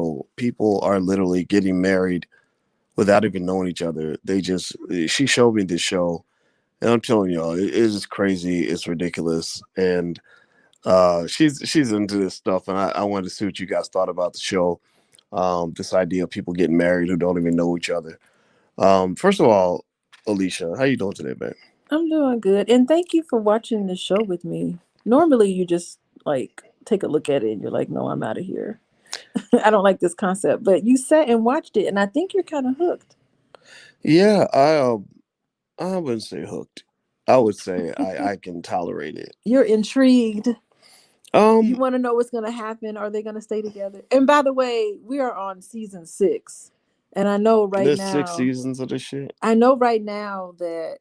show, people are literally getting married without even knowing each other. She showed me this show, and I'm telling y'all, it is crazy. It's ridiculous, and she's into this stuff, and I wanted to see what you guys thought about the show. This idea of people getting married who don't even know each other. First of all, Alicia, how you doing today, man? I'm doing good. And thank you for watching the show with me. Normally, you just like take a look at it and you're like, no, I'm out of here. I don't like this concept. But you sat and watched it, and I think you're kind of hooked. Yeah, I wouldn't say hooked. I would say I can tolerate it. You're intrigued. You Um, want to know what's going to happen. Are they going to stay together? And by the way, we are on season 6. And there's 6 seasons of this shit. I know right now that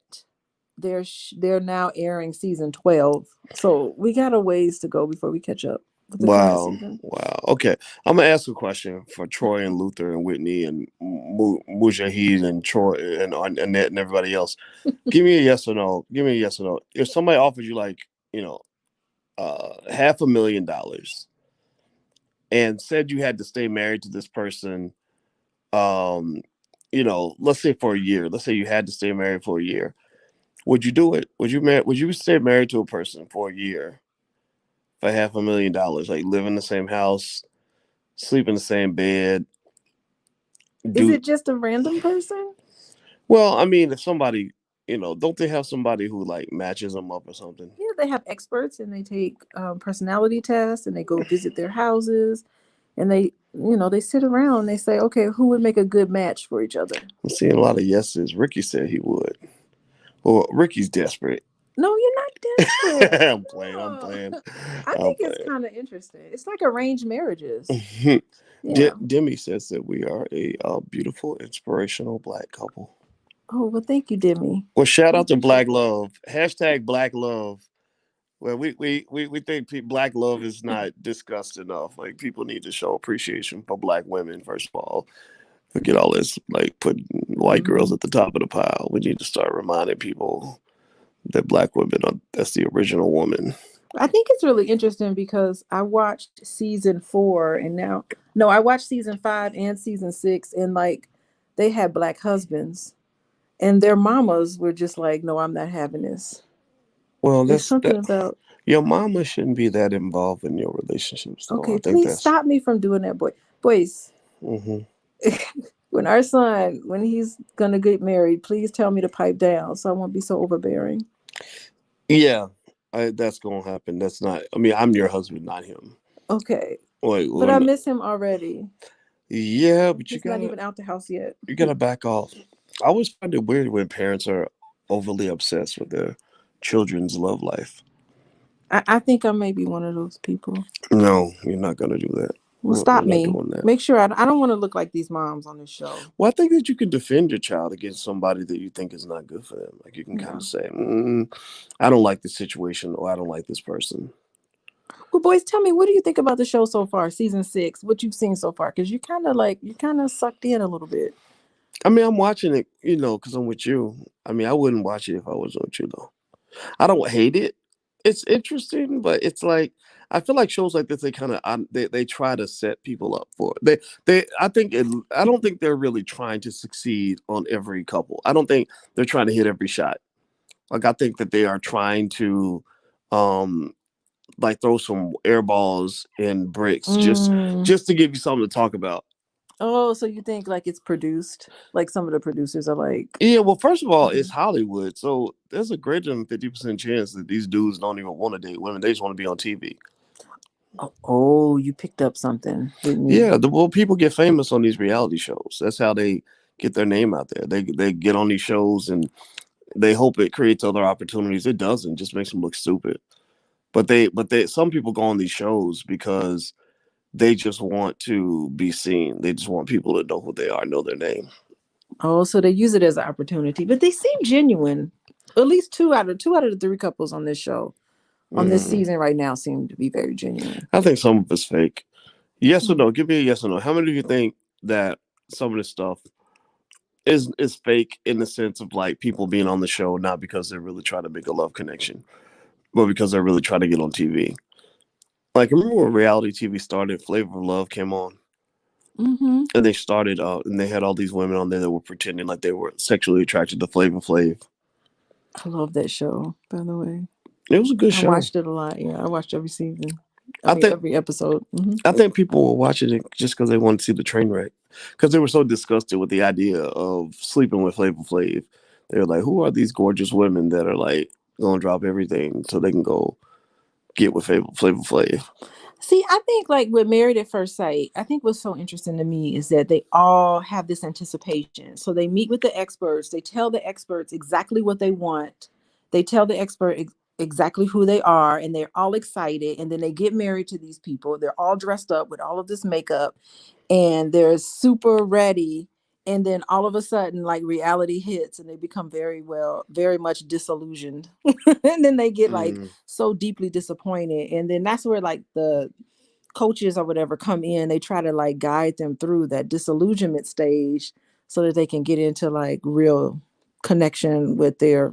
they're now airing season 12. So we got a ways to go before we catch up with the current Wow, season. wow. Okay, I'm gonna ask a question for Troy and Luther and Whitney and Mujahid and Troy and Annette and everybody else. Give me a yes or no. Give me a yes or no. If somebody offers you like $500,000 and said you had to stay married to this person, um, let's say for a year. Let's say you had to stay married for a year. Would you do it? Would you stay married to a person for a year for $500,000? Like live in the same house, sleep in the same bed. Is Do it just a random person? well. I mean, if somebody, don't they have somebody who like matches them up or something? Yeah, they have experts and they take personality tests and they go visit their houses and they sit around and they say, okay, who would make a good match for each other? I'm seeing a lot of yeses. Ricky said he would. Well, Ricky's desperate. No, you're not desperate. I'm playing. I'm No. playing. I I'm think it's kind of interesting. It's like arranged marriages. playing. Yeah. Demi says that we are a beautiful, inspirational Black couple. Oh, well, thank you, Demi. Well, shout I out to appreciate Black that. Love. Hashtag Black Love. Well, we think Black love is not discussed enough. Like people need to show appreciation for Black women. First of all, forget all this like putting white girls Mhm. at the top of the pile. We need to start reminding people that Black women are that's the original woman. I think it's really interesting because I watched season 4 and now, no, I watched season 5 and season 6, and like they had Black husbands and their mamas were just like, no, I'm not having this. Well, There's that's something that. about, Your mama shouldn't be that involved in your relationships, though. I okay, think please that's. stop me from doing that, boys. Hmm. When our son, when he's gonna get married, please tell me to pipe down so I won't be so overbearing. Yeah, that's gonna happen. That's not. I mean, I'm your husband, not him. Okay, Wait, but well, I no, miss him already. yeah, but He's not even out the house yet. you gotta back off. I always find it weird when parents are overly obsessed with their children's love life. I think I may be one of those people. No, you're not gonna do that. Well, We're stop not me. doing that. Make sure I don't want to look like these moms on this show. Well, I think that you can defend your child against somebody that you think is not good for them. Like you can kind Yeah. of say, "I don't like this situation," or "I don't like this person." Well, boys, tell me, what do you think about the show so far, season 6? What you've seen so far? Because you kind of sucked in a little bit. I mean, I'm watching it, because I'm with you. I mean, I wouldn't watch it if I wasn't with you, though. I don't hate it. It's interesting, but it's like I feel like shows like this they kind of they try to set people up for it. I don't think they're really trying to succeed on every couple. I don't think they're trying to hit every shot. Like I think that they are trying to um like throw some air balls and bricks Mm. just to give you something to talk about. Oh, so you think like it's produced? Like some of the producers are like, Yeah, well, first of all, it's mhm. Hollywood, so there's a greater than 50% chance that these dudes don't even want to date women; they just want to be on TV. Oh, you picked up something, didn't you? Yeah, people get famous on these reality shows. That's how they get their name out there. They get on these shows and they hope it creates other opportunities. It doesn't; just makes them look stupid. But they some people go on these shows because they just want to be seen. They just want people to know who they are, know their name. Oh, so they use it as an opportunity, but they seem genuine. At least two out of the 3 couples on this show, on this Mm. season right now, seem to be very genuine. I think some of it's fake. Yes or Mm. no? Give me a yes or no. How many of you think that some of this stuff is fake in the sense of like people being on the show not because they're really trying to make a love connection, but because they're really trying to get on TV? Like remember when reality TV started, Flavor of Love came on. Mm-hmm. And they started and they had all these women on there that were pretending like they were sexually attracted to Flavor Flav. I love that show, by the way. It was a good I show. watched it a lot. Yeah, I watched every season. I I mean, think every episode. Mm-hmm. I think people were watching it just because they wanted to see the train wreck, because they were so disgusted with the idea of sleeping with Flavor Flav. They were like, "Who are these gorgeous women that are like gonna drop everything so they can go get with Flavor Flav?" See, I think like with Married at First Sight, I think what's so interesting to me is that they all have this anticipation. So they meet with the experts, they tell the experts exactly what they want, they tell the expert exactly who they are, and they're all excited. And then they get married to these people. They're all dressed up with all of this makeup and they're super ready. And then all of a sudden, like reality hits and they become very much disillusioned. And then they get like Mm. so deeply disappointed. And then that's where like the coaches or whatever come in. They try to like guide them through that disillusionment stage so that they can get into like real connection with their,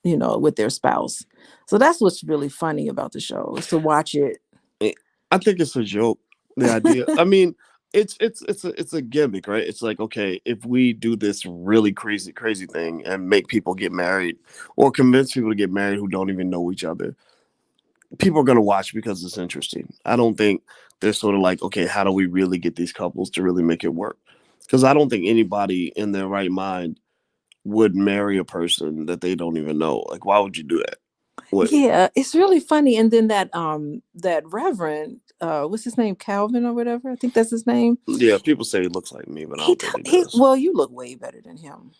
with their spouse. So that's what's really funny about the show is to watch it. Eh, I think it's a joke. The idea. I mean, it's a gimmick, right? It's like, okay, if we do this really crazy thing and make people get married, or convince people to get married who don't even know each other, people are gonna watch because it's interesting. I don't think they're sort of like, okay, how do we really get these couples to really make it work? Because I don't think anybody in their right mind would marry a person that they don't even know. Like, why would you do that? What? Yeah, it's really funny. And then that Reverend, what's his name, Calvin or whatever, I think that's his name. Yeah, people say he looks like me, but I don't think he He does. well, you look way better than him.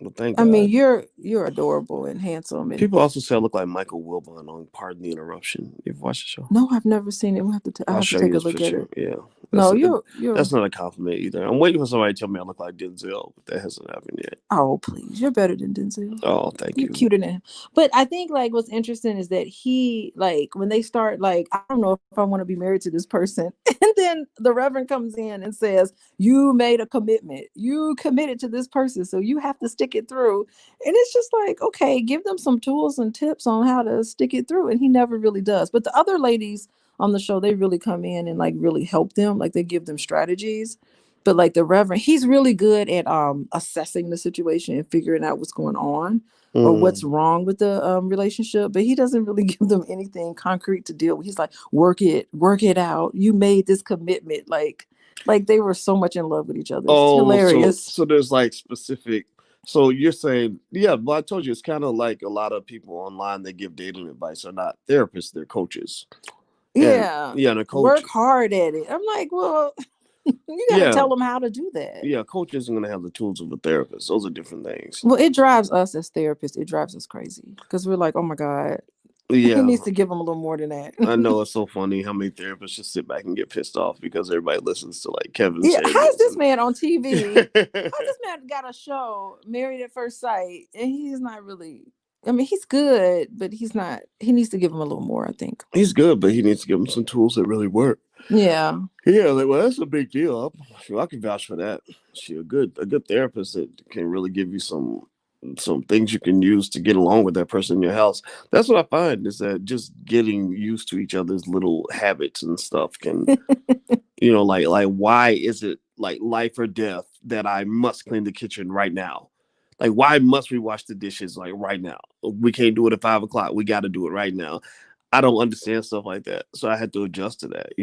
But thank I mean, God. you're adorable and handsome. And People also say I look like Michael Wilbon on Pardon the Interruption. You've watched the show? no, I've never seen it. I I'll have to show you take a his look at picture. it. Yeah, No, that's you're that's not a compliment either. I'm waiting for somebody to tell me I look like Denzel, but that hasn't happened yet. Oh, please, you're better than Denzel. Oh, thank You're you. cuter than him. But I think like what's interesting is that he like when they start like, I don't know if I want to be married to this person. And then the Reverend comes in and says, you made a commitment. You committed to this person. So you have to stick it through. And it's just like, okay, give them some tools and tips on how to stick it through. And he never really does. But the other ladies on the show, they really come in and like really help them. Like they give them strategies. But like the Reverend, he's really good at assessing the situation and figuring out what's going on or what's Mm. wrong with the relationship. But he doesn't really give them anything concrete to deal with. He's like, work it out. You made this commitment. Like they were so much in love with each other. It's Oh, so hilarious. so there's like specific. So you're saying, yeah, but I told you it's kind of like a lot of people online that give dating advice are not therapists, they're coaches. And Yeah. yeah, and a coach, Work hard at it. I'm like, well, you got to yeah, tell them how to do that. yeah, a coach isn't going to have the tools of a therapist. Those are different things. Well, it drives us as therapists. It drives us crazy because we're like, oh my God, he Yeah, needs to give them a little more than that. I know it's so funny how many therapists just sit back and get pissed off because everybody listens to like Kevin Yeah, how's Samuels this and man on TV? How's this man got a show, Married at First Sight, and he's not really. I mean, he's good, but he's not. He needs to give him a little more, I think. he's good, but he needs to give him some tools that really work. Yeah. Yeah, like, well, that's a big deal. I can vouch for that. She a good therapist that can really give you some things you can use to get along with that person in your house. That's what I find is that just getting used to each other's little habits and stuff can, like why is it like life or death that I must clean the kitchen right now? Like, why must we wash the dishes like right now? We can't do it at 5 o'clock. We got to do it right now. I don't understand stuff like that, so I had to adjust to that.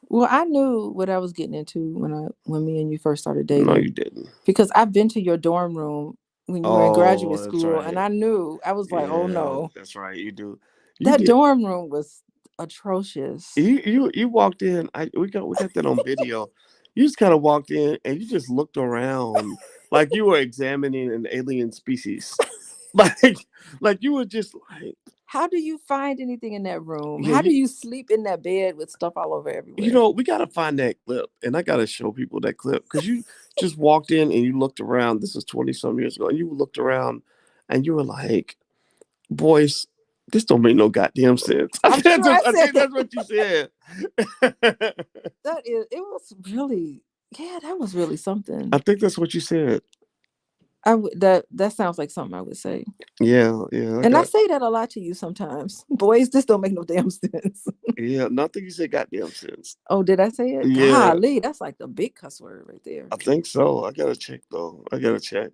Well, I knew what I was getting into when me and you first started No, dating you didn't. because I've been to your dorm room when you were in Oh, graduate that's school, and right. I knew I was like, oh Yeah, no, that's right. You do. You that did. dorm room was atrocious. You walked in. We got that on video. You just kind of walked in and you just looked around like you were examining an alien species. Like like you were just like, How do you find anything in that room? yeah, How do you sleep in that bed with stuff all over everywhere? we gotta find that clip and I gotta show people that clip because you just walked in and you looked around. This is 20 some years ago, and you looked around and you were like, "Boys, this don't make no goddamn sense." I I'm think sure I that's, I said think that. that's what you said. It was really, yeah, that was really I something. think that's what you said. That sounds like something I would say. Yeah, yeah, I And I got. say that a lot to you sometimes. Boys, this don't make no damn sense. Yeah, nothing you say goddamn sense. Oh, did I say it? Yeah, Golly, that's like the big cuss word right there. I think so. I gotta check though. I gotta check.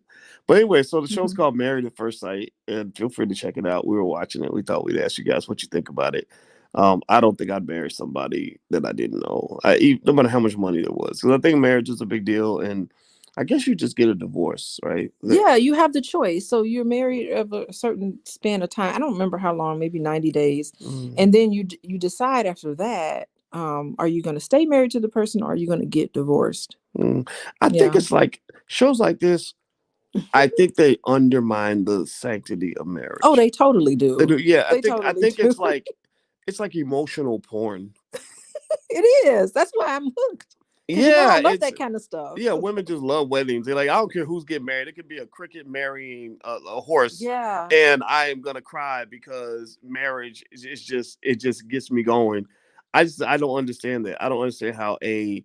But anyway, so the show's Hmm. called Married at First Sight, and feel free to check it out. We were watching it. We thought we'd ask you guys what you think about it. I don't think I'd marry somebody that I didn't know, no matter how much money there was. Because I think marriage is a big deal, and I guess you just get a divorce, right? Yeah, you have the choice. So you're married of a certain span of time. I don't remember how long, maybe 90 days. Mm, And then you decide after that, are you going to stay married to the person or are you going to get divorced? mm. I think Yeah. it's like shows like this. I think they undermine the sanctity of Oh, marriage. they totally They do. do. Yeah, I They think I totally think do. it's like emotional porn. It is. That's why I'm hooked. Because I Yeah, love it's that kind of stuff. yeah. Women just love weddings. They're like, I don't care who's getting married. It could be a cricket marrying a horse, Yeah. and I am gonna cry because marriage is just it just gets me going. I don't understand that. I don't understand how a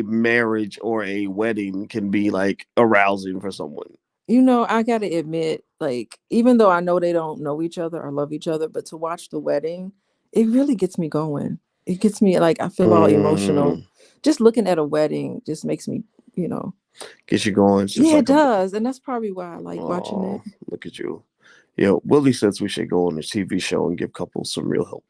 marriage or a wedding can be like arousing for someone. I got to admit, like, even though I know they don't know each other or love each other, but to watch the wedding, it really gets me going. It gets me like, I feel all emotional. Mm, Just looking at a wedding just makes me, you know, gets you going. It's just yeah, it like a does. And that's probably why I like watching oh, it. look at you. Yeah, Willie says we should go on a TV show and give couples some real help.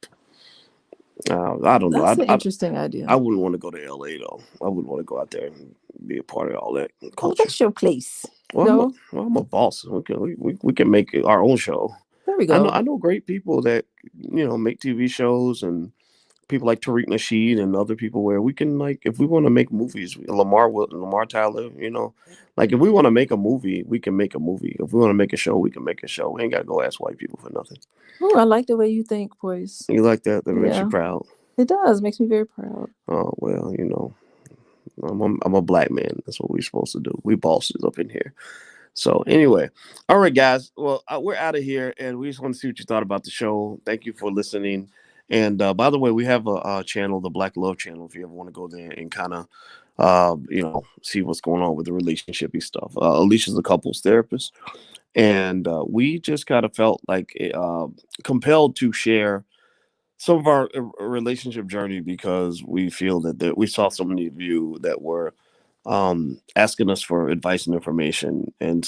I don't know. That's an interesting idea. I wouldn't want to go to LA though. I wouldn't want to go out there and be a part of all that Oh, culture. that's your place. Well, No, I'm a boss. We can make it our own show. there we go. I know great people that make TV shows and people like Tariq Nasheed and other people where we can like if we want to make movies, Lamar Tyler, like if we want to make a movie, we can make a movie. If we want to make a show, we can make a show. We ain't gotta go ask white people for nothing. Oh, I like the way you think, boys. You like that? That makes you Yeah, proud. it does. Makes me very proud. Oh well, I'm a black man. That's what we're supposed to do. We bosses up in here. So anyway, all right, guys. Well, we're out of here, and we just want to see what you thought about the show. Thank you for listening. And by the way, we have a channel, the Black Love Channel. If you ever want to go there and kind of, see what's going on with the relationshipy stuff. Alicia's a couples therapist, and we just kind of felt like compelled to share some of our relationship journey because we feel that we saw so many of you that were asking us for advice and information. And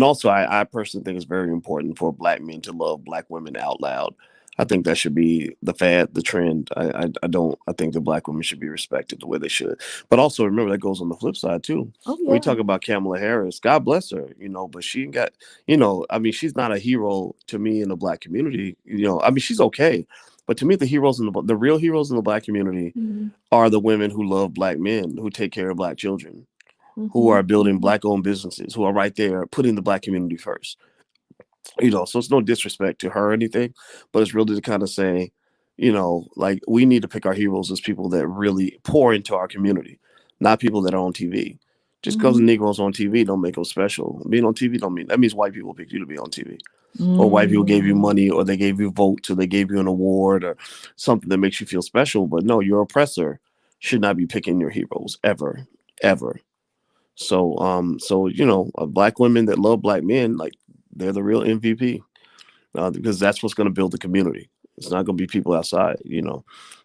also I personally think it's very important for black men to love black women out loud. I think that should be the fad, the trend. I don't I think that black women should be respected the way they should. But also remember that goes on the flip side too. Oh We yeah. talk about Kamala Harris, God bless her, but she ain't got, I mean, she's not a hero to me in the black community. I mean, she's okay. But to me, the real heroes in the black community Mm-hmm. are the women who love black men, who take care of black children, who Mm-hmm. are building Mm-hmm. black owned businesses, who are right there putting the black community first. So it's no disrespect to her or anything, but it's really to kind of say, like we need to pick our heroes as people that really pour into our community, not people that are on TV. Just because the Mm-hmm. Negroes on TV don't make them special. Being on TV don't mean that means white people picked you to be on TV, or white people gave you Mm. money, or they gave you votes, or they gave you an award, or something that makes you feel special. But no, your oppressor should not be picking your heroes ever, ever. Black women that love black men, like they're the real MVP, because that's what's going to build the community. It's not going to be people outside.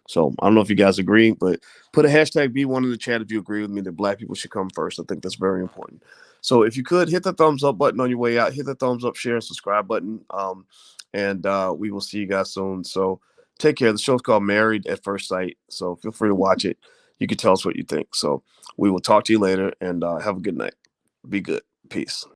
So I don't know if you guys agree, but put a hashtag B1 in the chat if you agree with me that black people should come first. I think that's very important. So if you could hit the thumbs up button on your way out, hit the thumbs up, share, and subscribe button. And we will see you guys soon. So take care. The show's called Married at First Sight. So feel free to watch it. You can tell us what you think. So we will talk to you later and have a good night. Be good. Peace.